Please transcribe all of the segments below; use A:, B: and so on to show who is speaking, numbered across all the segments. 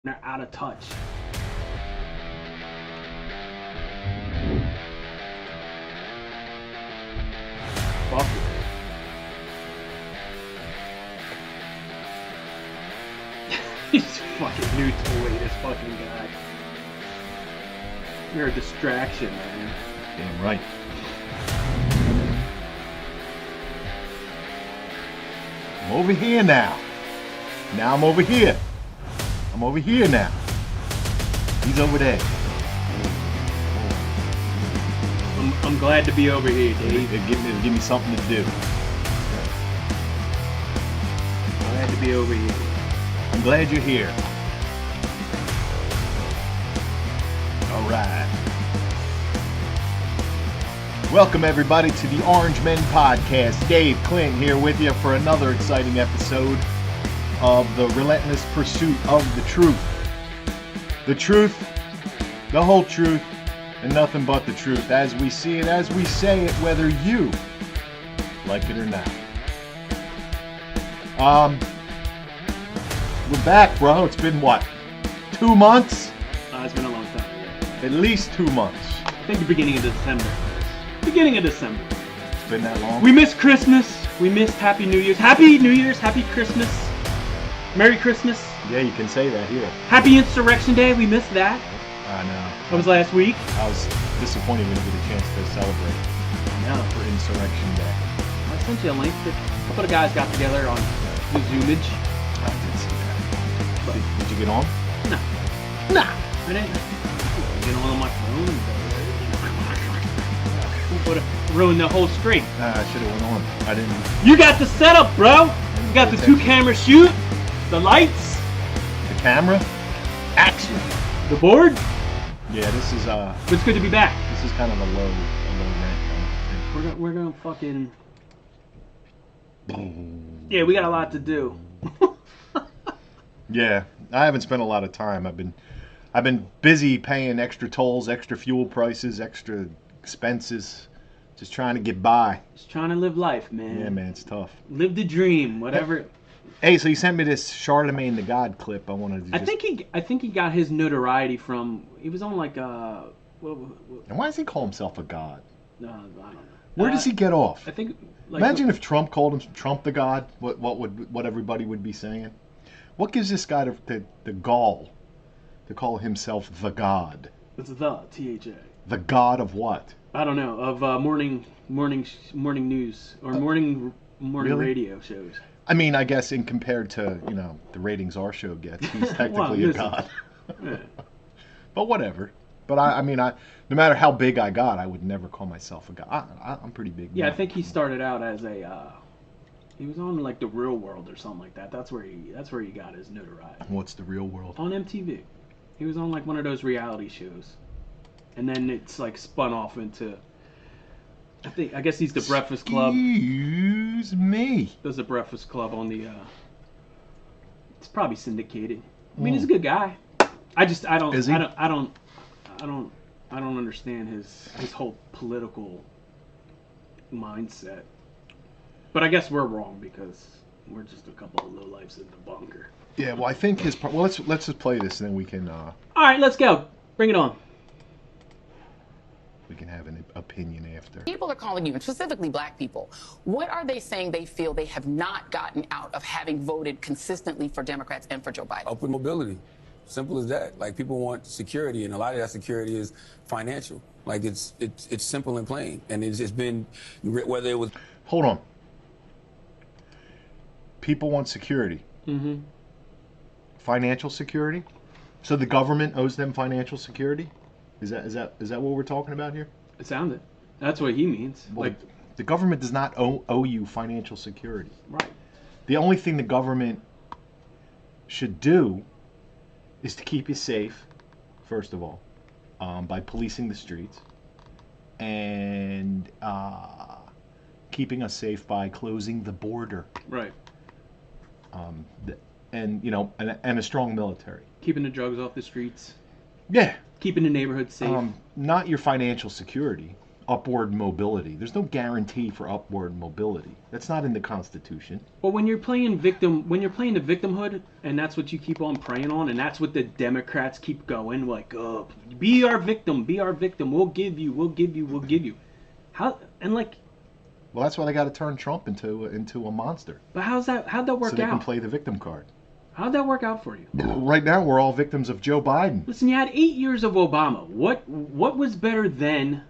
A: They're out of touch. Fuck it. He's fucking new toy, this fucking guy. You're a distraction, man.
B: Damn right. I'm over here now. Now I'm over here. I'm over here now. He's over there.
A: I'm glad to be over here, Dave.
B: It'll give me something to do.
A: Glad to be over here.
B: I'm glad you're here. All right. Welcome everybody to the Orange Men Podcast. Dave Clint here with you for another exciting episode of the relentless pursuit of the truth. The truth, the whole truth, and nothing but the truth, as we see it, as we say it, whether you like it or not. We're back, bro. It's been what? 2 months?
A: It's been a long time. Yeah.
B: At least 2 months.
A: I think the beginning of December. Beginning of December.
B: It's been that long?
A: We missed Christmas. We missed Happy New Year's. Happy New Year's. Happy Christmas. Merry Christmas.
B: Yeah, you can say that here.
A: Happy Insurrection Day. We missed that.
B: I know.
A: That was last week.
B: I was disappointed we didn't get a chance to celebrate
A: Yeah.
B: for Insurrection Day.
A: I sent you a link. A couple of guys got together on the Zoomage.
B: I did see that. Did you get on?
A: Nah. I didn't. Get on my phone. Would have ruined the whole stream.
B: I should have went on. I didn't.
A: You got the setup, bro. You got the 2-camera shoot, the lights,
B: The camera? Action!
A: the board.
B: Yeah, this is
A: It's good to be back.
B: this is kind of a low rent kind
A: We're gonna fucking.
B: of thing.
A: Yeah, we got a lot to do.
B: Yeah, I haven't spent a lot of time. I've been busy paying extra tolls, extra fuel prices, extra expenses, just trying to get by.
A: Just trying to live life, man.
B: Yeah, man, it's tough.
A: Live the dream, whatever.
B: Hey, so you sent me this Charlemagne the God clip. I wanted to.
A: I think he got his notoriety from. He was on like
B: And why does he call himself a god?
A: I don't know.
B: Where does he get off?
A: I think. Like,
B: Imagine if Trump called him Trump the God. What everybody would be saying? What gives this guy the gall to call himself the God?
A: It's the THA.
B: The God of what?
A: I don't know, of morning news or morning
B: Really?
A: radio shows.
B: I mean, I guess in compared to the ratings our show gets, he's technically
A: Well,
B: a
A: listen.
B: god.
A: Yeah.
B: But whatever. But I mean, no matter how big I got, I would never call myself a god. I'm pretty big.
A: Yeah,
B: now.
A: I think he started out as a. He was on like The Real World or something like that. That's where he got his notoriety.
B: What's the real world?
A: On MTV. He was on like one of those reality shows, and then it's like spun off into. I guess he's the Breakfast Club.
B: Excuse me.
A: Does the Breakfast Club on the. It's probably syndicated. I mean, he's a good guy. I don't.
B: Is he?
A: I don't understand his whole political mindset. But I guess we're wrong because we're just a couple of lowlifes in the bunker.
B: Yeah, well, I think his. Well, let's just play this, and then we can.
A: All right, let's go. Bring it on.
B: We can have an opinion after.
C: People are calling you, and specifically black people. What are they saying they feel they have not gotten out of having voted consistently for Democrats and for Joe Biden?
D: Upward mobility. Simple as that. Like, people want security, and a lot of that security is financial. Like, it's simple and plain. And it's just been, whether it was...
B: Hold on. People want security.
A: Mm-hmm.
B: Financial security? So the government owes them financial security? Is that what we're talking about here?
A: It sounded. That's what he means.
B: Well, the government does not owe you financial security.
A: Right.
B: The only thing the government should do is to keep you safe, first of all, by policing the streets, and keeping us safe by closing the border.
A: Right.
B: And a strong military.
A: Keeping the drugs off the streets.
B: Yeah.
A: Keeping the neighborhood safe.
B: Not your financial security. upward mobility. There's no guarantee for upward mobility. That's not in the Constitution.
A: Well, when you're playing the victimhood, and that's what you keep on preying on, and that's what the Democrats keep going, like, oh, be our victim, we'll give you. How, and like,
B: Well, that's why they got to turn Trump into a monster.
A: but how'd that work
B: So they can
A: out?
B: play the victim card.
A: How'd that work out for you?
B: Right now, we're all victims of Joe Biden.
A: Listen, you had 8 years of Obama. What was better then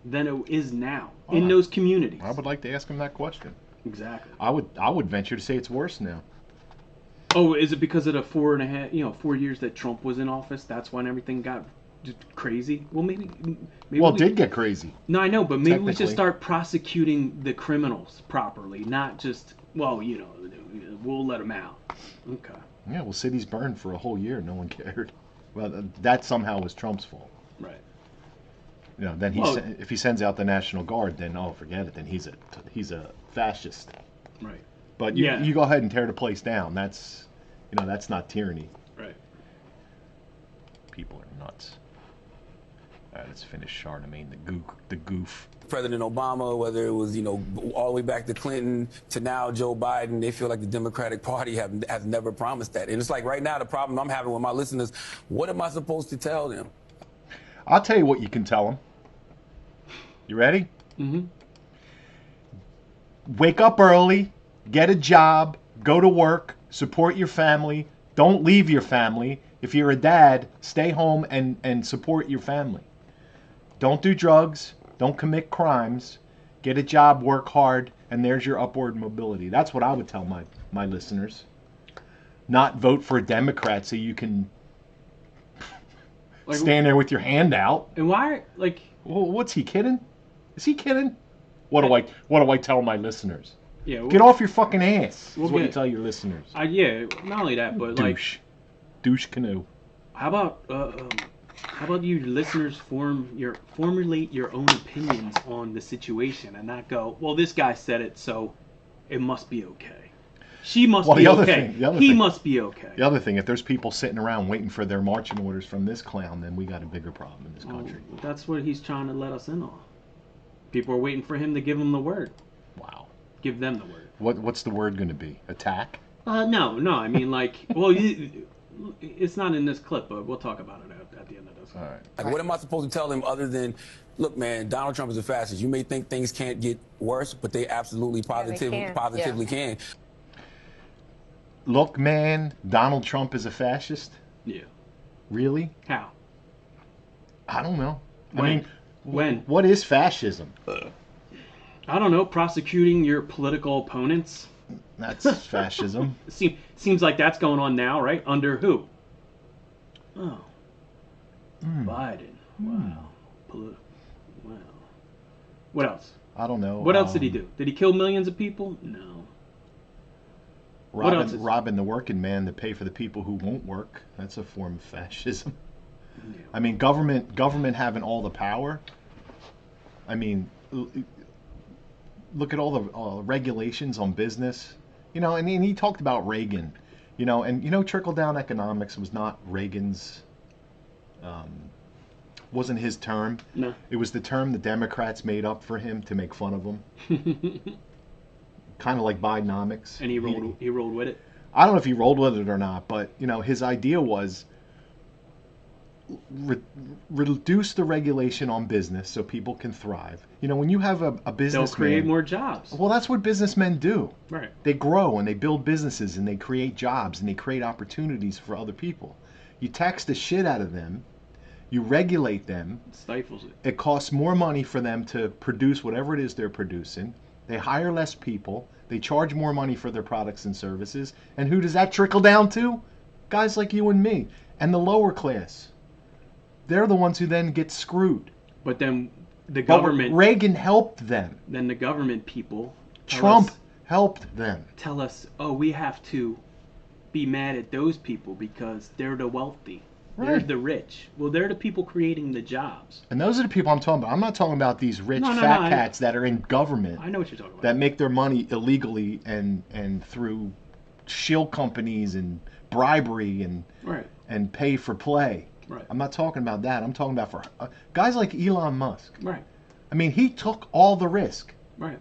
A: than it is now in those communities?
B: I would like to ask him that question.
A: Exactly.
B: I would venture to say it's worse now.
A: Oh, is it because of the 4 years that Trump was in office? That's when everything got just crazy. Well, maybe.
B: Well, it did get crazy.
A: No, I know, but maybe we should
B: Technically.
A: start prosecuting the criminals properly, not just we'll let them out. Okay.
B: Yeah, well, cities burned for a whole year. No one cared. Well, that somehow was Trump's fault.
A: Right.
B: You know, then if he sends out the National Guard, then forget it. Then he's a fascist.
A: Right.
B: But you go ahead and tear the place down. That's not tyranny.
A: Right.
B: People are nuts. All right, let's finish Charlemagne the Goof.
D: President Obama, whether it was, all the way back to Clinton to now Joe Biden, they feel like the Democratic Party has never promised that. And it's like right now, the problem I'm having with my listeners, what am I supposed to tell them?
B: I'll tell you what you can tell them. You ready?
A: Mm-hmm.
B: Wake up early, get a job, go to work, support your family. Don't leave your family. If you're a dad, stay home and support your family. Don't do drugs. Don't commit crimes. Get a job, work hard, and there's your upward mobility. That's what I would tell my listeners. Not vote for a Democrat so you can stand there with your hand out.
A: And why, like...
B: Well, what's he kidding? Is he kidding? What do I tell my listeners?
A: Yeah.
B: Get off your fucking ass.
A: We'll
B: Is what you
A: get-
B: tell your listeners.
A: Not only that, but like...
B: Douche canoe.
A: How about you listeners formulate your own opinions on the situation and not go, well, this guy said it, so it must be okay. She must be okay. He must be okay.
B: The other thing, if there's people sitting around waiting for their marching orders from this clown, then we got a bigger problem in this country.
A: That's what he's trying to let us in on. People are waiting for him to give them the word.
B: Wow.
A: Give them the word.
B: What's the word going to be? Attack?
A: No. I mean, like, well, it's not in this clip, but we'll talk about it at the end of this.
B: All right.
D: Like, what am I supposed to tell them other than, look, man, Donald Trump is a fascist. You may think things can't get worse, but they absolutely positively can.
B: Look, man, Donald Trump is a fascist?
A: Yeah.
B: Really?
A: How?
B: I don't know.
A: When?
B: What is fascism?
A: I don't know. Prosecuting your political opponents.
B: That's fascism.
A: Seems like that's going on now, right? Under who? Oh. Biden. Wow. Wow. What else?
B: I don't know.
A: What else did he do? Did he kill millions of people? No. What else
B: Robbing the working man to pay for the people who won't work. That's a form of fascism.
A: Yeah.
B: I mean, government having all the power. I mean, look at all the regulations on business. And he talked about Reagan. Trickle-down economics was not Reagan's, wasn't his term.
A: No.
B: It was the term the Democrats made up for him to make fun of him. Kind of like Bidenomics.
A: And he rolled with it.
B: I don't know if he rolled with it or not, but his idea was reduce the regulation on business so people can thrive. When you have a business,
A: they'll create more jobs.
B: Well, that's what businessmen do.
A: Right.
B: They grow and they build businesses and they create jobs and they create opportunities for other people. You tax the shit out of them. You regulate them.
A: It stifles it.
B: It costs more money for them to produce whatever it is they're producing. They hire less people. They charge more money for their products and services. And who does that trickle down to? Guys like you and me. And the lower class. They're the ones who then get screwed.
A: But then the government...
B: But Reagan helped them.
A: Then the government people...
B: Trump helped them.
A: Tell us, we have to be mad at those people because they're the wealthy.
B: Right.
A: They're the rich. Well, they're the people creating the jobs.
B: And those are the people I'm talking about. I'm not talking about these rich fat cats that are in government.
A: I know what you're talking about.
B: That make their money illegally and through shill companies and bribery and pay for play.
A: Right.
B: I'm not talking about that. I'm talking about for guys like Elon Musk.
A: Right.
B: I mean, he took all the risk.
A: Right.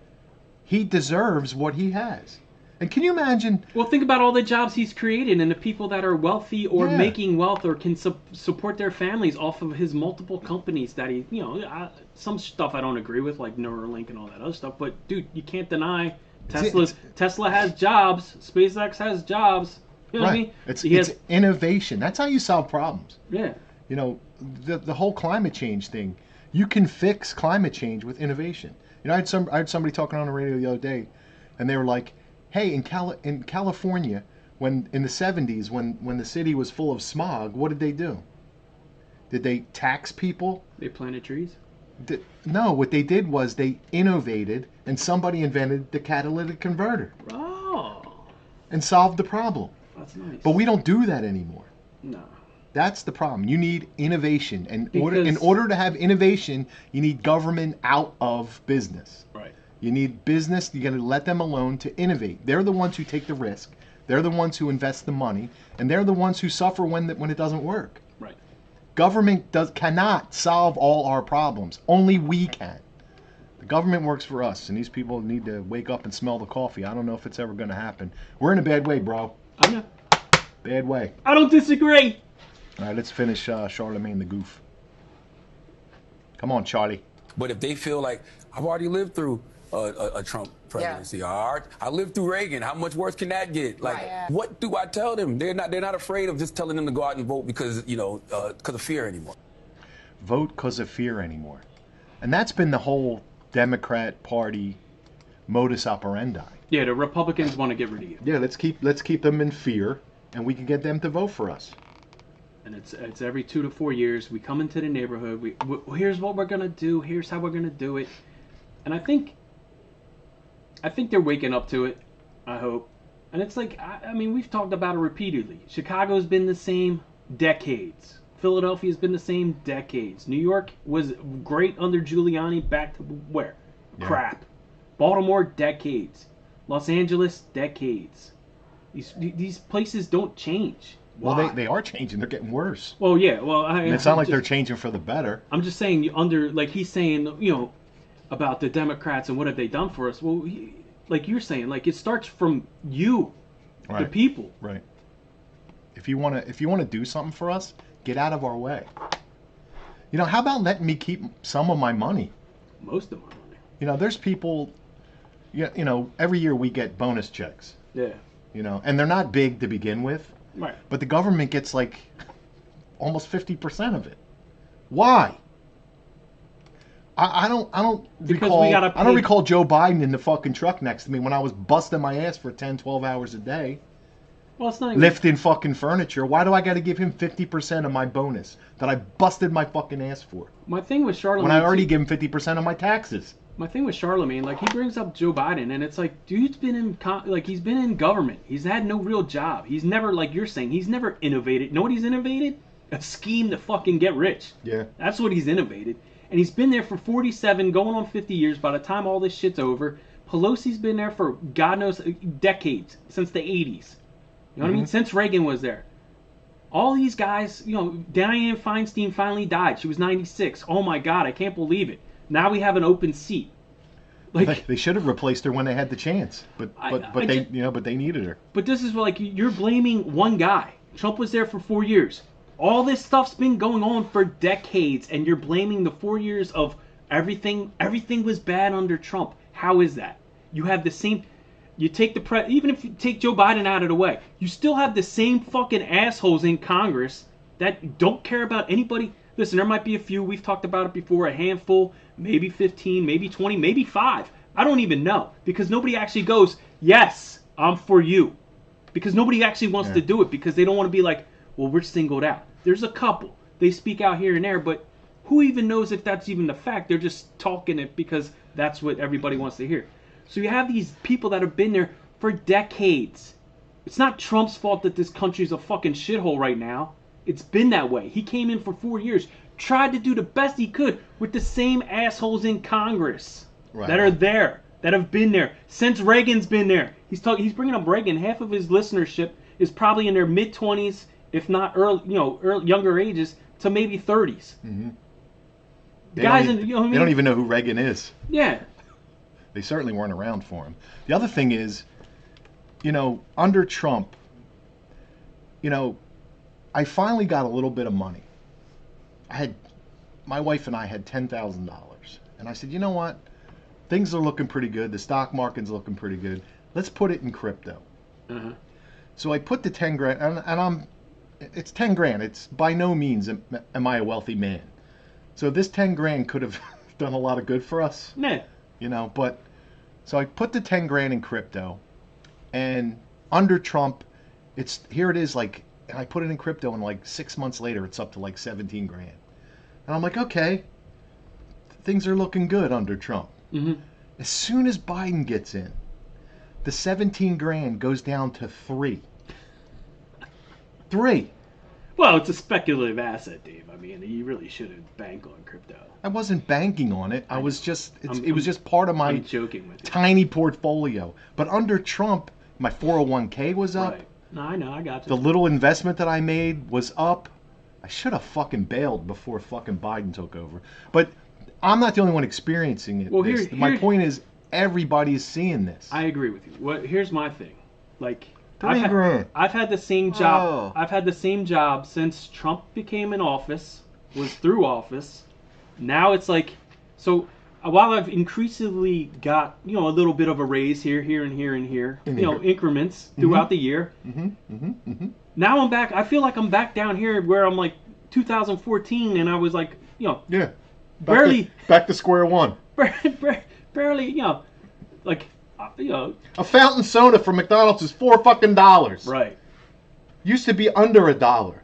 B: He deserves what he has. And can you imagine?
A: Well, think about all the jobs he's created and the people that are wealthy or making wealth or can support their families off of his multiple companies that he, some stuff I don't agree with, like Neuralink and all that other stuff. But, dude, you can't deny Tesla has jobs. SpaceX has jobs. You know what I mean?
B: It's innovation. That's how you solve problems.
A: Yeah.
B: The whole climate change thing. You can fix climate change with innovation. I had somebody talking on the radio the other day, and they were like, "Hey, in California, when in the 70s, when the city was full of smog, what did they do? Did they tax people?
A: They planted trees?
B: No, what they did was they innovated, and somebody invented the catalytic converter.
A: Oh.
B: And solved the problem.
A: That's nice.
B: But we don't do that anymore.
A: No.
B: That's the problem. You need innovation. And in order to have innovation, you need government out of business.
A: Right.
B: You need business. You got to let them alone to innovate. They're the ones who take the risk. They're the ones who invest the money. And they're the ones who suffer when it doesn't work.
A: Right.
B: Government cannot solve all our problems. Only we can. The government works for us. And these people need to wake up and smell the coffee. I don't know if it's ever going to happen. We're in a bad way, bro.
A: I know.
B: Bad way.
A: I don't disagree.
B: All right, let's finish Charlemagne the Goof. Come on, Charlie.
D: But if they feel like, I've already lived through a Trump presidency. I lived through Reagan. How much worse can that get? Like, what do I tell them? They're not afraid of just telling them to go out and vote because of fear anymore.
B: Vote because of fear anymore. And that's been the whole Democrat Party modus operandi.
A: Yeah, the Republicans want to get rid of you.
B: Yeah, let's keep them in fear, and we can get them to vote for us.
A: And it's every 2 to 4 years we come into the neighborhood. We here's what we're gonna do. Here's how we're gonna do it. And I think they're waking up to it. I hope. And it's like I mean we've talked about it repeatedly. Chicago's been the same decades. Philadelphia's been the same decades. New York was great under Giuliani. Back to where? Yeah. Crap. Baltimore, decades. Los Angeles, decades. These places don't change.
B: Why? Well, they are changing. They're getting worse.
A: Well, yeah. Well,
B: it's not like they're changing for the better.
A: I'm just saying, like he's saying, about the Democrats and what have they done for us. Well, like you're saying, like it starts from you, the people.
B: Right. If you want to do something for us, get out of our way. How about letting me keep some of my money?
A: Most of my money.
B: There's people. Every year we get bonus checks.
A: Yeah.
B: And they're not big to begin with.
A: Right.
B: But the government gets like almost 50% of it. Why? I don't recall Joe Biden in the fucking truck next to me when I was busting my ass for 10, 12 hours a day.
A: Well, it's not even
B: lifting fucking furniture. Why do I got to give him 50% of my bonus that I busted my fucking ass for?
A: My thing with Charlemagne,
B: when I already give him 50% of my taxes.
A: My thing with Charlemagne, like he brings up Joe Biden, and it's like, dude's been he's been in government. He's had no real job. He's never, like you're saying, he's never innovated. You know what he's innovated? A scheme to fucking get rich.
B: Yeah.
A: That's what he's innovated. And he's been there for 47, going on 50 years. By the time all this shit's over, Pelosi's been there for God knows decades, since the 80s. You know what I mean? Since Reagan was there. All these guys, Dianne Feinstein finally died. She was 96. Oh my God, I can't believe it. Now we have an open seat. Like
B: they should have replaced her when they had the chance, but they needed her.
A: But this is like you're blaming one guy. Trump was there for 4 years. All this stuff's been going on for decades, and you're blaming the 4 years of everything. Everything was bad under Trump. How is that? You have the same. You take even if you take Joe Biden out of the way, you still have the same fucking assholes in Congress that don't care about anybody. Listen, there might be a few. We've talked about it before. A handful, maybe 15, maybe 20, maybe 5. I don't even know, because nobody actually goes, yes, I'm for you. Because nobody actually wants to do it, because they don't want to be like, well, we're singled out. There's a couple. They speak out here and there, but who even knows if that's even the fact? They're just talking it because that's what everybody wants to hear. So you have these people that have been there for decades. It's not Trump's fault that this country's a fucking shithole right now. It's been that way. He came in for 4 years, tried to do the best he could with the same assholes in Congress that are there, that have been there since Reagan's been there. He's bringing up Reagan. Half of his listenership is probably in their mid-20s, if not younger ages, to maybe 30s. Guys, you know what I mean?
B: They don't even know who Reagan is.
A: Yeah.
B: They certainly weren't around for him. The other thing is, under Trump, I finally got a little bit of money. My wife and I had $10,000. And I said, you know what? Things are looking pretty good. The stock market's looking pretty good. Let's put it in crypto.
A: Uh-huh.
B: So I put the 10 grand, and it's 10 grand. It's by no means am I a wealthy man. So this 10 grand could have done a lot of good for us.
A: Yeah.
B: But so I put the 10 grand in crypto, and under Trump, here it is, like, and I put it in crypto, and like 6 months later, it's up to like 17 grand. And I'm like, okay, things are looking good under Trump.
A: Mm-hmm.
B: As soon as Biden gets in, the 17 grand goes down to 3. 3.
A: Well, it's a speculative asset, Dave. I mean, you really shouldn't bank on crypto.
B: I wasn't banking on it. It was just part of my
A: I'm joking with you.
B: tiny portfolio. But under Trump, my 401k was up.
A: Right. No, I know. I got you.
B: The little investment that I made was up. I should have fucking bailed before fucking Biden took over. But I'm not the only one experiencing it.
A: Well,
B: my point is, everybody is seeing this.
A: I agree with you. Here's my thing. Like,
B: $3 grand.
A: I've had the same job.
B: Oh.
A: I've had the same job since Trump became in office, was through office. Now it's like, so while I've increasingly got, a little bit of a raise here, and here, increments throughout the year. Now I'm back. I feel like I'm back down here where I'm like 2014, and I was like,
B: yeah, back to square one.
A: barely, like,
B: a fountain soda from McDonald's is $4
A: right.
B: Used to be under $1.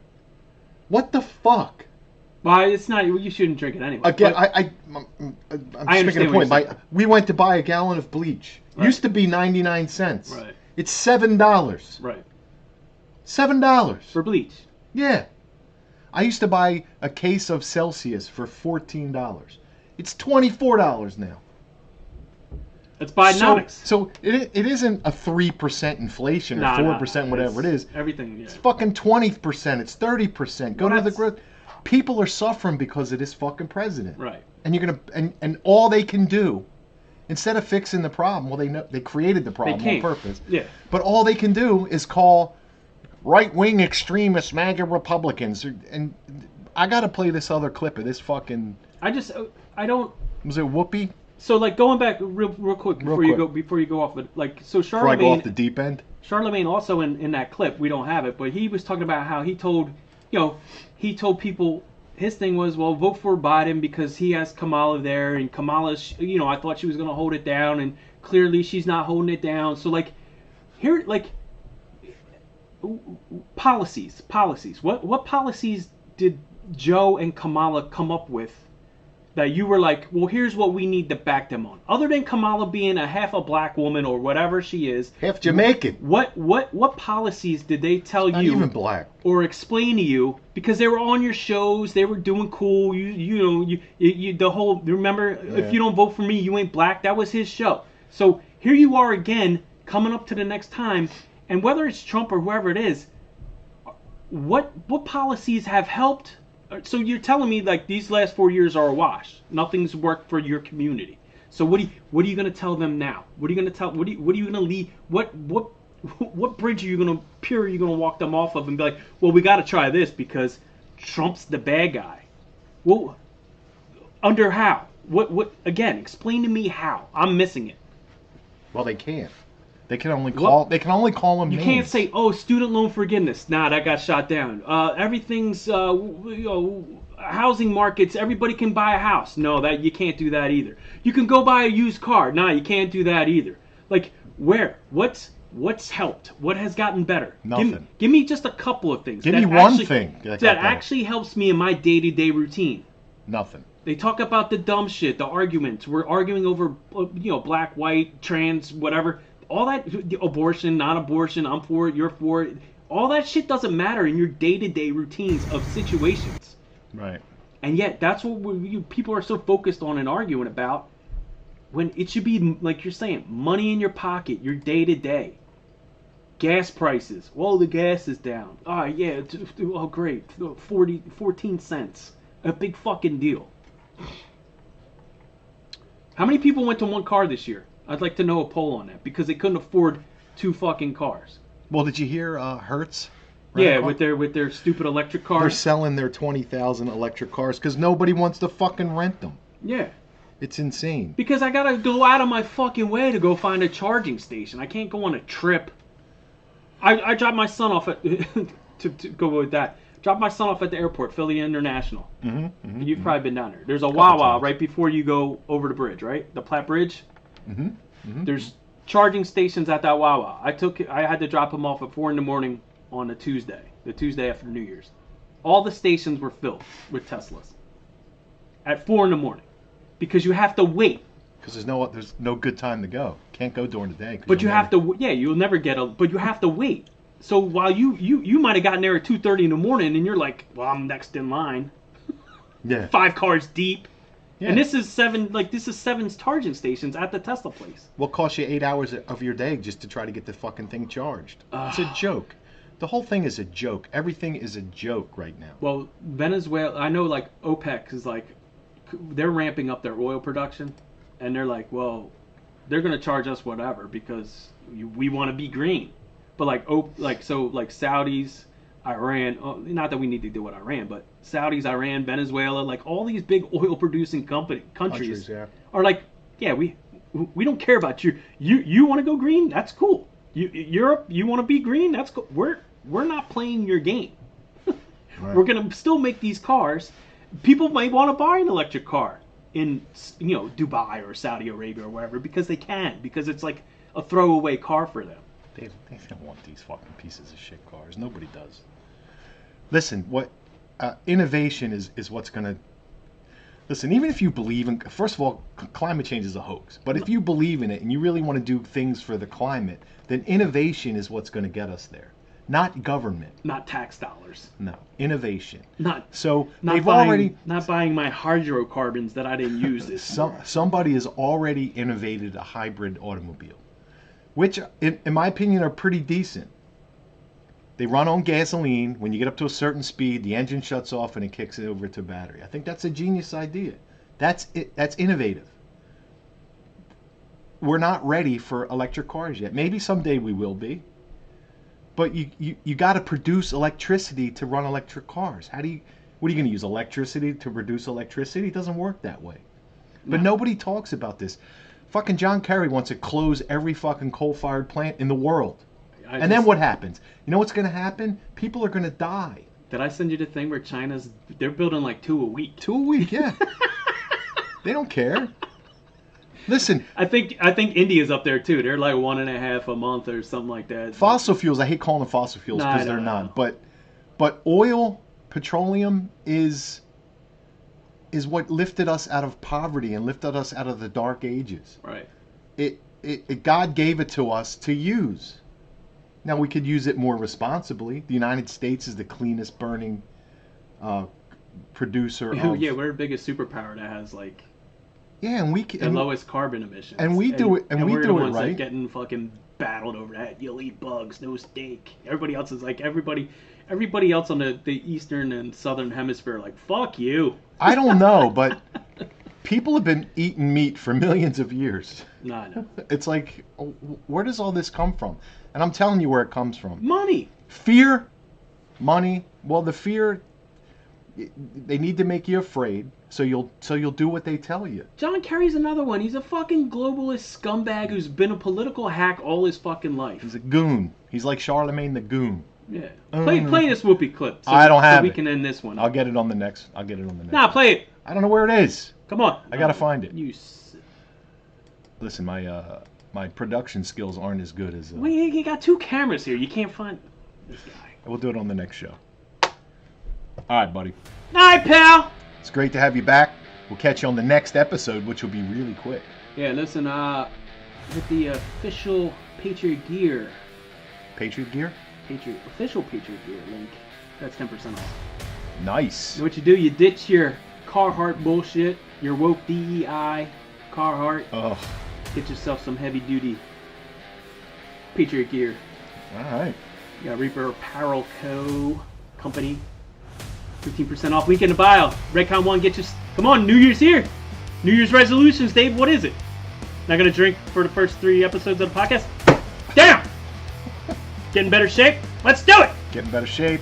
B: What the fuck?
A: Well, it's not. You shouldn't drink it anyway.
B: Again, I'm just making a point. We went to buy a gallon of bleach.
A: Right.
B: Used to be 99 cents.
A: Right.
B: It's $7.
A: Right.
B: $7
A: For bleach.
B: Yeah. I used to buy a case of Celsius for $14. It's $24 now.
A: It's Bidenomics.
B: So it isn't a 3% inflation or 4%, whatever it is.
A: Everything. Yeah.
B: It's fucking 20%. It's 30%. Go to the growth. People are suffering because of this fucking president.
A: Right.
B: And you're gonna and all they can do, instead of fixing the problem, well, they created the problem on purpose.
A: Yeah.
B: But all they can do is call right-wing extremist MAGA Republicans, and I gotta play this other clip of this fucking.
A: I don't.
B: Was it Whoopi?
A: So, like, going back real quick before you go off, but like, so Charlemagne.
B: Before I go off the deep end.
A: Charlemagne also in that clip, we don't have it, but he was talking about how he told people, his thing was, well, vote for Biden because he has Kamala there, and Kamala's, I thought she was going to hold it down, and clearly she's not holding it down. So, like, here, like, policies. What policies did Joe and Kamala come up with that you were like, well, here's what we need to back them on? Other than Kamala being a half a black woman or whatever she is,
B: half Jamaican.
A: What policies did they tell
B: Not
A: you?
B: Even black.
A: Or explain to you, because they were on your shows, they were doing cool. You the whole, remember,
B: Yeah.
A: If you don't vote for me, you ain't black. That was his show. So here you are again, coming up to the next time, and whether it's Trump or whoever it is, what policies have helped? So you're telling me, like, these last 4 years are a wash. Nothing's worked for your community. So what are you going to tell them now? What are you going to tell? What are you going to leave? What bridge are you going to walk them off of and be like, well, we got to try this because Trump's the bad guy. Well, under how? What again? Explain to me how. I'm missing it.
B: Well, they can't. They can only call. They can only call them.
A: You can't say, "Oh, student loan forgiveness." Nah, that got shot down. Everything's, housing markets. Everybody can buy a house. No, that you can't do that either. You can go buy a used car. Nah, you can't do that either. Like, where? What's helped? What has gotten better?
B: Nothing.
A: Give me just a couple of things.
B: Give me one thing
A: that actually helps me in my day-to-day routine.
B: Nothing.
A: They talk about the dumb shit, the arguments. We're arguing over, black, white, trans, whatever. All that, abortion, non-abortion, I'm for it, you're for it. All that shit doesn't matter in your day-to-day routines of situations.
B: Right.
A: And yet, that's what people are so focused on and arguing about, when it should be, like you're saying, money in your pocket, your day-to-day. Gas prices. Well, the gas is down. Oh, yeah. Oh, great. 14 cents. A big fucking deal. How many people went to one car this year? I'd like to know a poll on that because they couldn't afford 2 fucking cars.
B: Well, did you hear Hertz?
A: Yeah, with their stupid electric cars.
B: They're selling their 20,000 electric cars because nobody wants to fucking rent them.
A: Yeah.
B: It's insane.
A: Because I gotta go out of my fucking way to go find a charging station. I can't go on a trip. I dropped my son off at to go with that. Drop my son off at the airport, Philly International. You've probably been down there. There's a Wawa right before you go over the bridge, right? The Platte Bridge. There's charging stations at that Wawa. I had to drop him off at 4 a.m. on a Tuesday, the Tuesday after New Year's. All the stations were filled with Teslas at 4 a.m. because you have to wait.
B: Because there's no good time to go. Can't go during the day.
A: But you have to, you'll never get but you have to wait. So while you might have gotten there at 2:30 in the morning and you're like, well, I'm next in line.
B: Yeah.
A: 5 cars deep.
B: Yeah.
A: And this is 7 charging stations at the Tesla place.
B: Will cost you 8 hours of your day just to try to get the fucking thing charged. It's a joke. The whole thing is a joke. Everything is a joke right now.
A: Well, Venezuela, I know like OPEC is like, they're ramping up their oil production. And they're like, well, they're going to charge us whatever because we want to be green. But Saudis, Iran, not that we need to deal with Iran, but Saudis, Iran, Venezuela, like all these big oil producing countries are like, yeah, we don't care about you. You want to go green? That's cool. Europe, you want to be green? That's cool. We're not playing your game.
B: Right.
A: We're going to still make these cars. People might want to buy an electric car in Dubai or Saudi Arabia or wherever because they can, because it's like a throwaway car for them.
B: They don't want these fucking pieces of shit cars. Nobody does. Listen, what innovation is what's going to... Listen, even if you believe in... First of all, climate change is a hoax. But if you believe in it and you really want to do things for the climate, then innovation is what's going to get us there. Not government.
A: Not tax dollars.
B: No, innovation.
A: Not buying my hydrocarbons that I didn't use this year.
B: Somebody has already innovated a hybrid automobile, which, in my opinion, are pretty decent. They run on gasoline. When you get up to a certain speed, the engine shuts off and it kicks it over to battery. I think that's a genius idea. That's innovative. We're not ready for electric cars yet. Maybe someday we will be. But you got to produce electricity to run electric cars. What are you going to use, electricity to produce electricity? It doesn't work that way. But nobody talks about this. Fucking John Kerry wants to close every fucking coal-fired plant in the world. Then what happens? You know what's going to happen? People are going to die.
A: Did I send you the thing where they're building like 2 a week?
B: 2 a week, yeah. They don't care. Listen,
A: I think India's up there too. They're like 1.5 a month or something like that.
B: Fossil fuels, I hate calling them fossil fuels because they're not. But oil, petroleum is what lifted us out of poverty and lifted us out of the dark ages.
A: Right.
B: God gave it to us to use. Now we could use it more responsibly. The United States is the cleanest burning producer.
A: Yeah, we're the biggest superpower that has like.
B: Yeah, and
A: the lowest carbon emissions.
B: And we do it. And we
A: we're
B: do
A: the
B: it
A: ones
B: right.
A: That getting fucking battled over that. You'll eat bugs, no steak. Everybody else is like everybody else on the eastern and southern hemisphere. Like fuck you.
B: I don't know, but people have been eating meat for millions of years.
A: No, I know.
B: It's like, where does all this come from? And I'm telling you where it comes from.
A: Money.
B: Fear, money. Well, the fear. They need to make you afraid, so you'll do what they tell you.
A: John Kerry's another one. He's a fucking globalist scumbag who's been a political hack all his fucking life.
B: He's a goon. He's like Charlemagne the Goon.
A: Yeah. Play this whoopee clip.
B: I don't have it.
A: So we can end this one.
B: I'll get it on the next.
A: Nah, play it.
B: I don't know where it is.
A: Come on.
B: I gotta find it.
A: Listen,
B: my production skills aren't as good as.
A: You got 2 cameras here. You can't find this guy.
B: We'll do it on the next show. All right, buddy.
A: All right, pal.
B: It's great to have you back. We'll catch you on the next episode, which will be really quick.
A: Yeah, listen, with the official Patriot Gear.
B: Patriot Gear?
A: Official Patriot Gear link. That's 10% off.
B: Nice.
A: You know what you do? You ditch your Carhartt bullshit, your woke DEI, Carhartt.
B: Oh.
A: Get yourself some heavy-duty Patriot Gear.
B: All right.
A: You got Reaper Apparel Company. 15% off. Link in the bio. Redcon1, get your... Come on, New Year's here. New Year's resolutions, Dave. What is it? Not gonna drink for the first 3 episodes of the podcast? Damn! Get in better shape? Let's do it!
B: Get in better shape.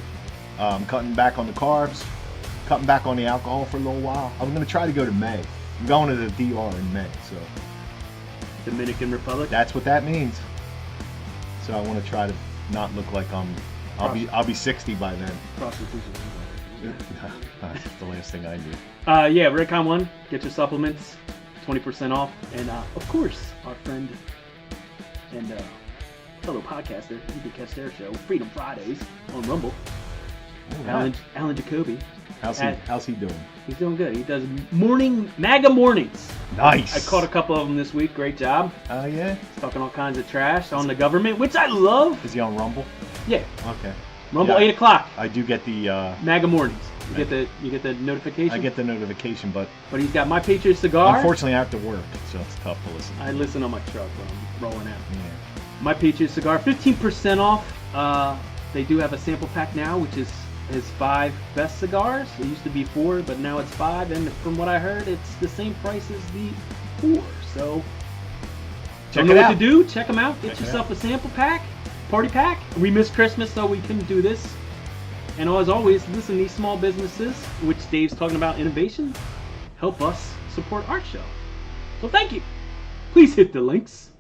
B: Cutting back on the carbs. Cutting back on the alcohol for a little while. I'm gonna try to go to May. I'm going to the DR in May, so.
A: Dominican Republic.
B: That's what that means. So I want to try to not look like I'll be 60 by then.
A: Prostitution.
B: That's the last thing I do.
A: Yeah, Raycon 1. Get your supplements. 20% off. And, of course, our friend and fellow podcaster, you can catch their show, Freedom Fridays, on Rumble.
B: Right.
A: Alan Jacoby.
B: How's he doing?
A: He's doing good. He does MAGA mornings.
B: Nice.
A: I caught a couple of them this week. Great job.
B: Oh, yeah?
A: He's talking all kinds of trash on the government, which I love.
B: Is he on Rumble?
A: Yeah.
B: Okay.
A: Rumble,
B: Yeah,
A: 8 o'clock.
B: I do get the...
A: MAGA mornings. You get the notification?
B: I get the notification, but
A: But he's got My Patriot Cigar.
B: unfortunately I have to work, so it's tough to listen.
A: I listen on my truck when I'm rolling out.
B: Yeah.
A: My Patriot Cigar, 15% off. They do have a sample pack now, which is his 5 best cigars. It used to be 4, but now it's 5. And from what I heard, it's the same price as the 4. So,
B: Check
A: don't know
B: it
A: what
B: out.
A: to do. Check them out. Get
B: Check it
A: yourself a sample pack, party pack. We missed Christmas, so we couldn't do this. And as always, listen, these small businesses, which Dave's talking about innovation, help us support our show. So thank you. Please hit the links.